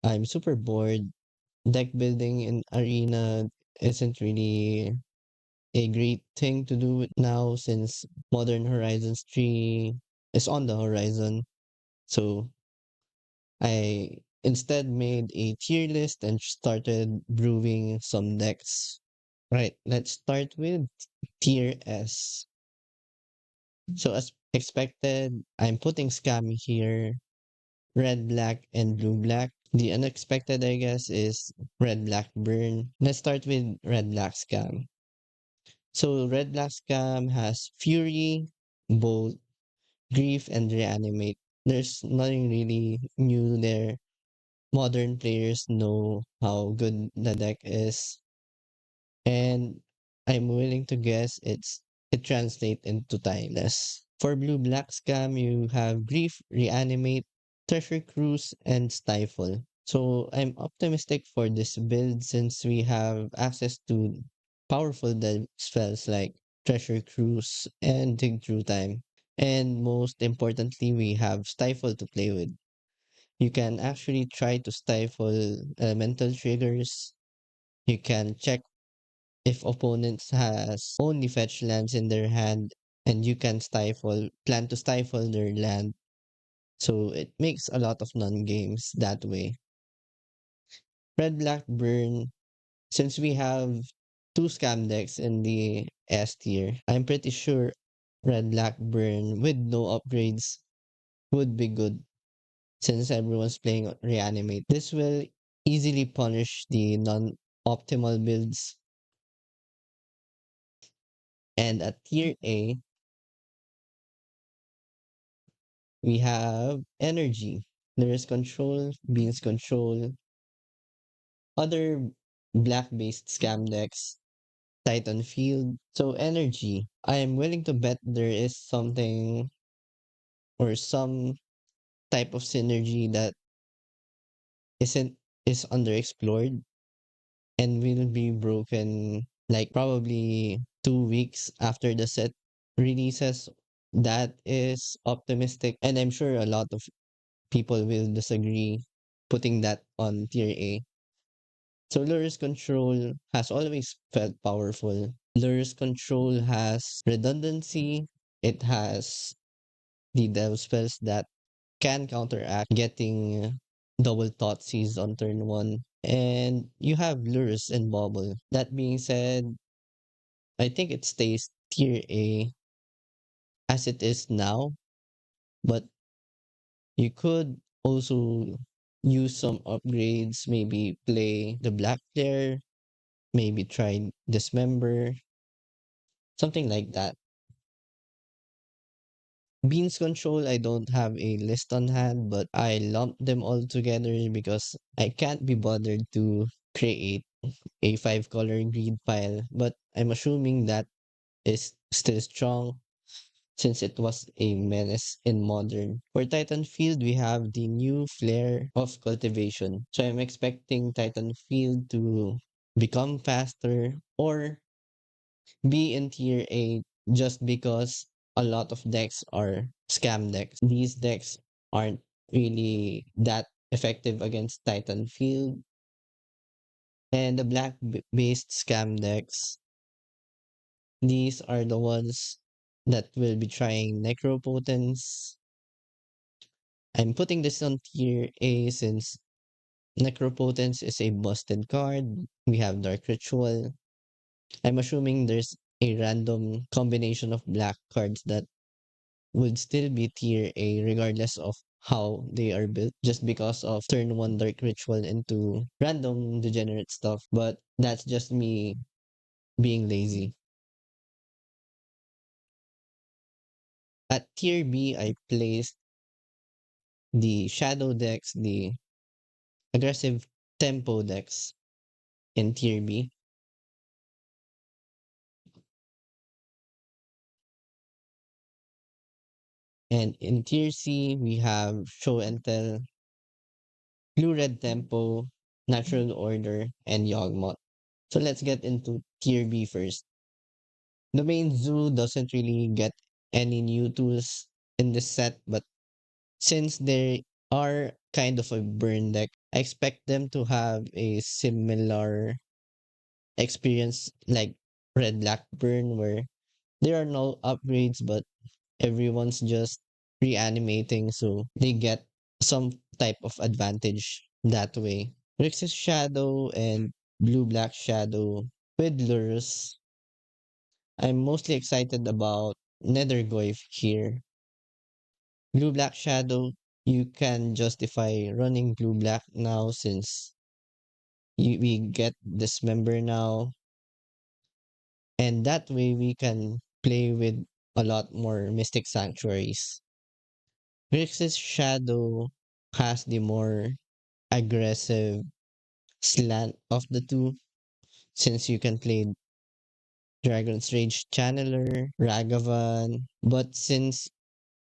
I'm super bored. Deck building in Arena isn't really a great thing to do now since Modern Horizons 3 is on the horizon. So I instead made a tier list and started brewing some decks. Right, let's start with tier S. So as expected, I'm putting scam here, red, black, and blue, black. The unexpected, I guess, is red, black, burn. Let's start with red, black, scam. So red, black, scam has fury, bolt, grief, and reanimate. There's nothing really new there. Modern players know how good the deck is, and I'm willing to guess it translates into timeless. For blue black scam, you have grief, reanimate, treasure cruise, and stifle. So I'm optimistic for this build since we have access to powerful dead spells like treasure cruise and dig through time. And most importantly, we have stifle to play with. You can actually try to stifle elemental triggers. You can check if opponents has only fetch lands in their hand and you can plan to stifle their land. So it makes a lot of non-games that way. Red Black Burn, since we have two scam decks in the S tier, I'm pretty sure Red Black Burn with no upgrades would be good since everyone's playing Reanimate. This will easily punish the non-optimal builds. And at tier A, we have energy. There is control, beans control, other black-based scam decks, Titan Field. So energy. I am willing to bet there is something or some type of synergy that isn't is underexplored and will be broken like probably 2 weeks after the set releases. That is optimistic, and I'm sure a lot of people will disagree putting that on tier A. So Lurrus Control has always felt powerful. Lurrus Control has redundancy. It has the dev spells that can counteract getting double Thoughtseize on turn one. And you have Lurrus and Bobble. That being said, I think it stays tier A as it is now, but you could also use some upgrades, maybe play the black player, maybe try dismember, something like that. Beans control, I don't have a list on hand, but I lumped them all together because I can't be bothered to create a five color grid pile, but I'm assuming that is still strong since it was a menace in modern. For Titan Field, we have the new flair of cultivation. So I'm expecting Titan Field to become faster or be in tier A just because a lot of decks are scam decks. These decks aren't really that effective against Titan Field. And the based scam decks, these are the ones that will be trying Necropotence. I'm putting this on tier A since Necropotence is a busted card. We have Dark Ritual. I'm assuming there's a random combination of black cards that would still be tier A regardless of how they are built just because of turn one Dark Ritual into random degenerate stuff. But that's just me being lazy. At tier B, I placed the Shadow decks, the aggressive tempo decks in tier B. And in tier C, we have Show and Tell, Blue Red Tempo, Natural Order, and Yawgmoth. So let's get into tier B first. The main zoo doesn't really get any new tools in this set, but since they are kind of a burn deck, I expect them to have a similar experience like Red Blackburn, where there are no upgrades, but everyone's just reanimating, so they get some type of advantage that way. Grixis Shadow and Blue Black Shadow with Lurrus. I'm mostly excited about Nethergoyf here. Blue Black Shadow, you can justify running Blue Black now since we get this member now, and that way we can play with a lot more Mystic Sanctuaries. Grixis Shadow has the more aggressive slant of the two, since you can play Dragon's Rage Channeler, Ragavan, but since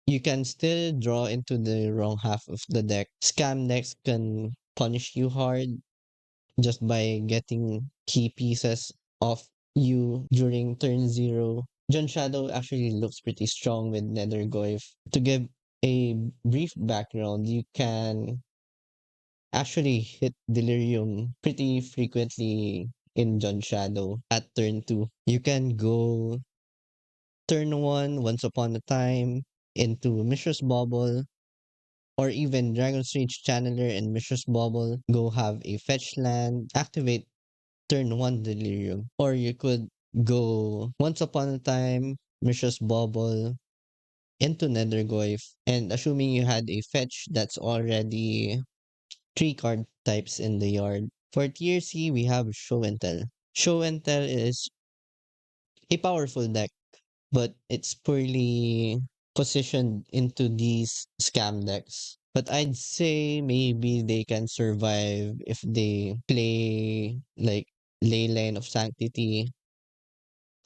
you can still draw into the wrong half of the deck, scam decks can punish you hard just by getting key pieces of you during turn zero. John Shadow actually looks pretty strong with Nethergoyf. To give a brief background, you can actually hit Delirium pretty frequently in John Shadow at turn 2. You can go turn 1 once upon a time into Mishra's Bauble, or even Dragon's Rage Channeler and Mishra's Bauble. Go have a fetch land, activate turn 1 Delirium. Or you could go once upon a time Mishra's Bauble into Nethergoyf, and assuming you had a fetch that's already three card types in the yard. For tier C, we have Show and Tell. Show and Tell is a powerful deck, but it's poorly positioned into these scam decks. But I'd say maybe they can survive if they play like Leyline of Sanctity.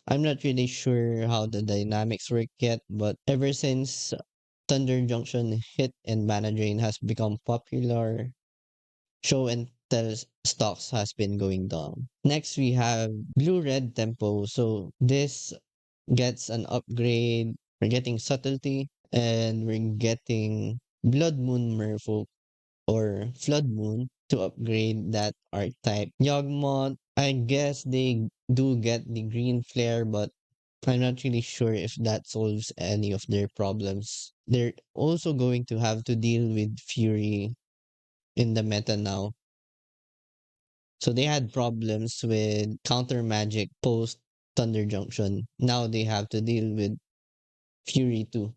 I'm not really sure how the dynamics work yet, but ever since Thunder Junction hit and Mana Drain has become popular, show and tell stocks has been going down. Next, we have blue red tempo. So this gets an upgrade. We're getting subtlety, and we're getting blood moon merfolk or flood moon to upgrade that archetype. Yawgmoth, I guess they do get the green flare, but I'm not really sure if that solves any of their problems. They're also going to have to deal with Fury in the meta now. So they had problems with counter magic post Thunder Junction. Now they have to deal with Fury too.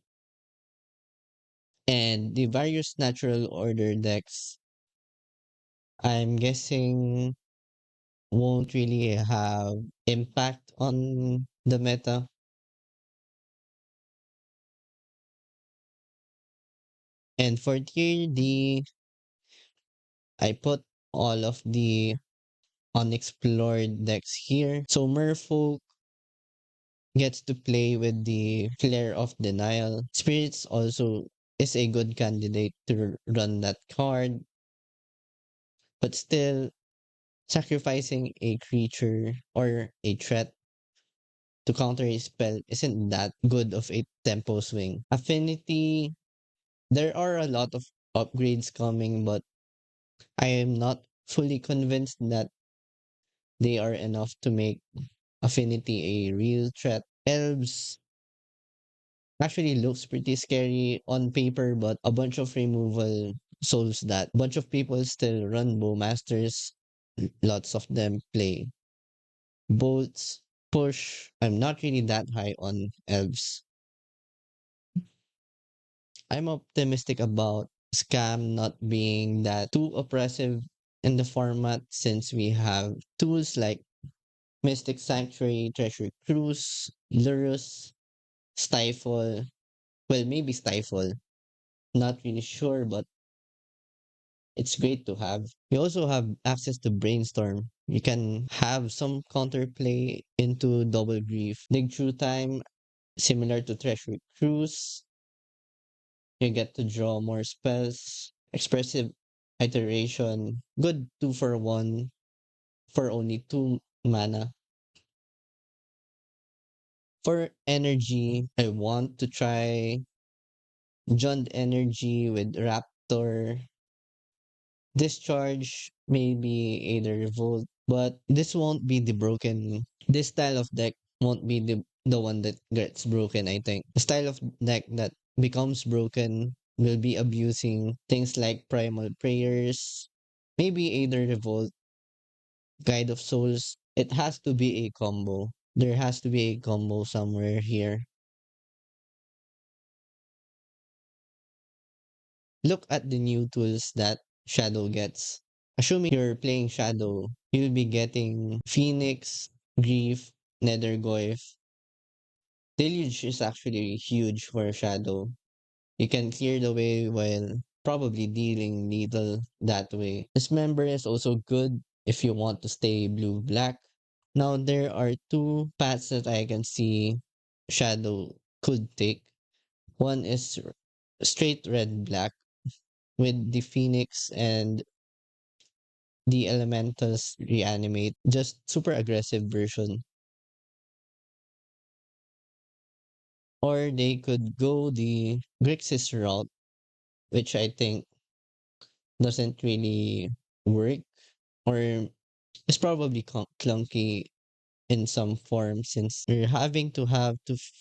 And the various natural order decks, I'm guessing, won't really have impact on the meta. And for tier D, I put all of the unexplored decks here. So Merfolk gets to play with the Flare of Denial. Spirits also is a good candidate to run that card, but still, sacrificing a creature or a threat to counter a spell isn't that good of a tempo swing. Affinity, there are a lot of upgrades coming, but I am not fully convinced that they are enough to make Affinity a real threat. Elves actually looks pretty scary on paper, but a bunch of removal solves that. Bunch of people still run Bowmasters. Lots of them play bolts, push. I'm not really that high on elves. I'm optimistic about scam not being that too oppressive in the format, since we have tools like Mystic Sanctuary, Treasure Cruise, Lurrus, Stifle. Well, maybe Stifle. Not really sure, but it's great to have. We also have access to Brainstorm. You can have some counterplay into Double Grief. Dig Through Time, similar to Treasure Cruise. You get to draw more spells. Expressive Iteration, good 2 for 1 for only 2 mana. For energy, I want to try Jund Energy with Raptor, Discharge, maybe either revolt, but this won't be the broken. This style of deck won't be the one that gets broken, I think. The style of deck that becomes broken will be abusing things like primal prayers, maybe either revolt, guide of souls. It has to be a combo. There has to be a combo somewhere here. Look at the new tools that Shadow gets. Assuming you're playing Shadow, you'll be getting Phoenix, Grief, Nethergoyf. Deluge is actually huge for Shadow. You can clear the way while probably dealing lethal that way. Dismember is also good if you want to stay blue-black. Now there are two paths that I can see Shadow could take. One is straight red-black with the Phoenix and the Elementals reanimate, just super aggressive version. Or they could go the Grixis route, which I think doesn't really work, or is probably clunky in some form since you're having to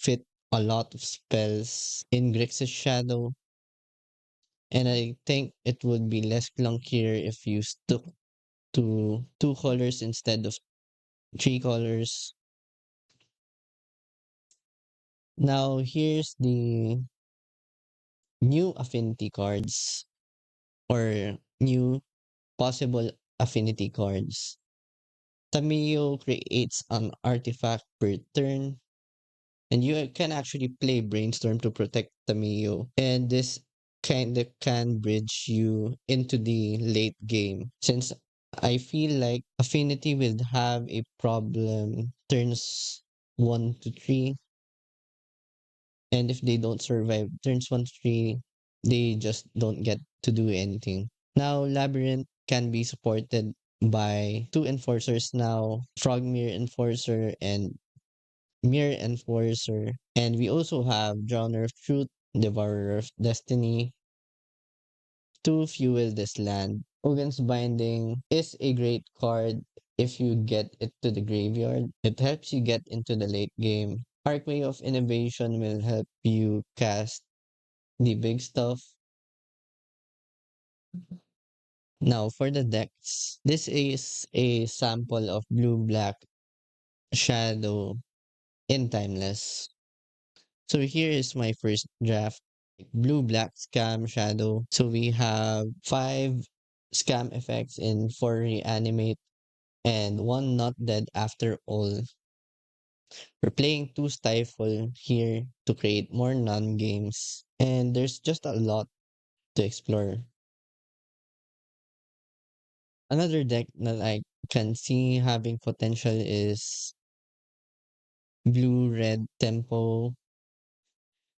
fit a lot of spells in Grixis Shadow. And I think it would be less clunkier if you stuck to two colors instead of three colors. Now here's the new affinity cards or new possible affinity cards. Tamiyo creates an artifact per turn, and you can actually play Brainstorm to protect Tamiyo. And this kind of can bridge you into the late game. Since I feel like Affinity will have a problem turns 1 to 3, and if they don't survive turns 1 to 3, they just don't get to do anything. Now, Labyrinth can be supported by two enforcers now, Frogmere Enforcer and Mirror Enforcer. And we also have Drowner of Truth, Devourer of Destiny to fuel this land. Ogan's Binding is a great card if you get it to the graveyard. It helps you get into the late game. Arcway of Innovation will help you cast the big stuff. Now, for the decks, this is a sample of Blue Black Shadow in Timeless. So here is my first draft. Blue Black Scam Shadow. So we have five scam effects in four reanimate and one not dead after all. We're playing two stifle here to create more non-games. And there's just a lot to explore. Another deck that I can see having potential is blue red tempo.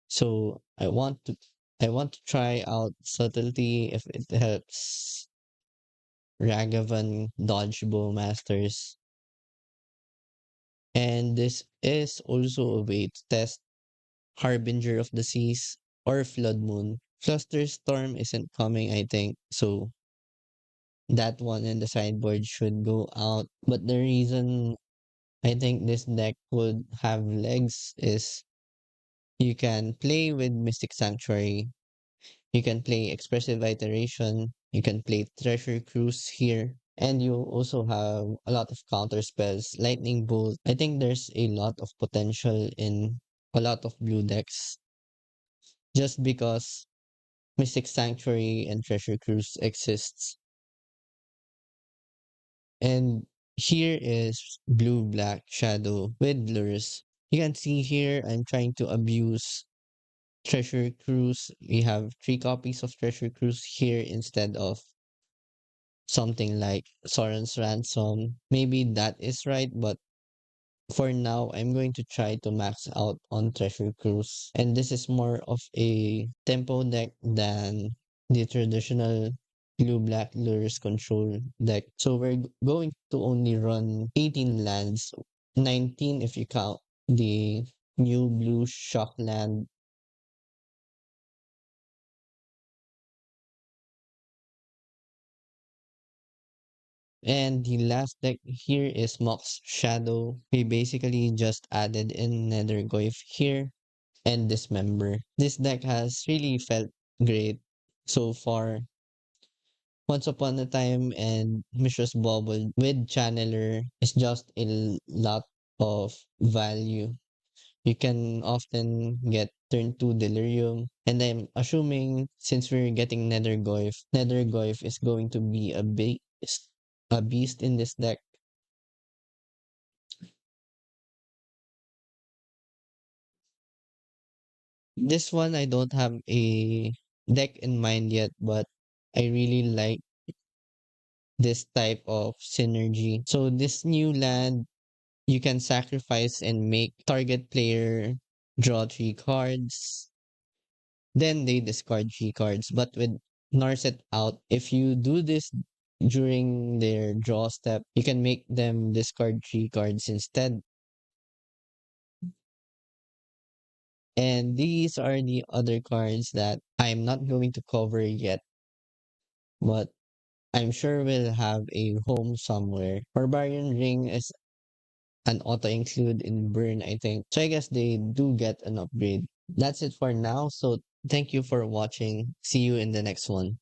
So I want to try out subtlety if it helps Ragavan dodge bowmasters. And this is also a way to test Harbinger of the Seas or Flood Moon. Flusterstorm isn't coming, I think, so that one in the sideboard should go out. But the reason I think this deck would have legs is you can play with Mystic Sanctuary, you can play Expressive Iteration, you can play Treasure Cruise here, and you also have a lot of counter spells. Lightning Bolt. I think there's a lot of potential in a lot of blue decks just because Mystic Sanctuary and Treasure Cruise exists. And here is Blue Black Shadow with Lurrus. You can see here I'm trying to abuse Treasure Cruise. We have three copies of Treasure Cruise here instead of something like Soren's Ransom. Maybe that is right, but for now, I'm going to try to max out on Treasure Cruise. And this is more of a tempo deck than the traditional blue-black lures control deck. So we're going to only run 18 lands, 19 if you count the new blue shock land. And the last deck here is Mox Shadow. We basically just added in Nether Goyf here and Dismember. This deck has really felt great so far. Once Upon a Time and Mishra's Bubble with Channeler is just a lot of value. You can often get turn 2 Delirium. And I'm assuming since we're getting Nether Goyf is going to be a beast in this deck. This one I don't have a deck in mind yet, but I really like this type of synergy. So this new land, you can sacrifice and make target player draw 3 cards. Then they discard 3 cards. But with Narset out, if you do this during their draw step, you can make them discard 3 cards instead. And these are the other cards that I'm not going to cover yet, but I'm sure we'll have a home somewhere. Barbarian Ring is an auto include in Burn, I think. So I guess they do get an upgrade. That's it for now. So thank you for watching. See you in the next one.